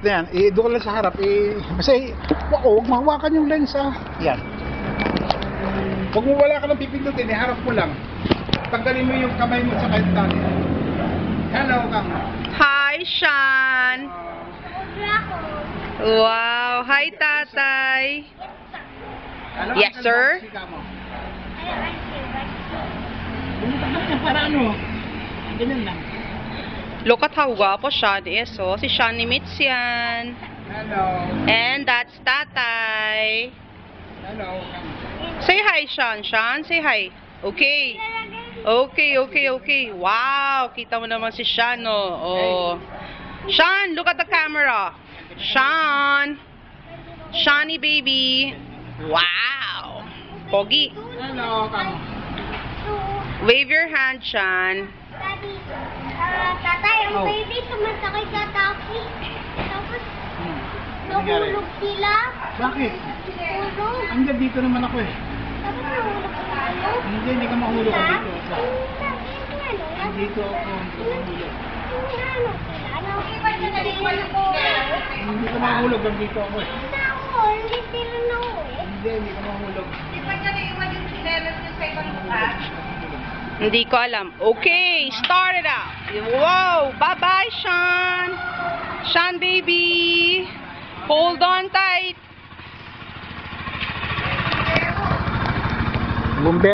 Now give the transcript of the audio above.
na yan. Doon ka lang sa harap. Kasi, huwag mahawakan yung lens Yan. Huwag mo wala ka lang pipindutin, harap mo lang. Tanggalin mo yung kamay mo sa kahit tali. Hello, Kang. Hi, Sean. Wow. Hi, Tatay. Yes, sir. Para ano? Ganyan lang. Look at how guwapo Sean is. So, si Sean ni Mitz yan. Hello. And that's Tatay. Hello. Say hi, Sean. Sean, say hi. Okay. Okay. Wow. Kita mo naman si Sean, oh. Sean, look at the camera. Sean. Seany baby. Wow. Pogi. Hello, Kang. Wave your hand, Sean. Daddy, tatay, ang baby sumasakay sa taxi. Tapos, nahulog sila. Bakit? Hulog. Hanggang dito naman ako Tapos nahulog sila. Hindi ka mahulog dito. Dito ako. Hindi ka mahulog dito ako Hindi sila nauwi. Hindi ka mahulog. Hindi ko alam. Okay, start it out. Whoa, bye-bye, Sean. Sean, baby. Hold on tight.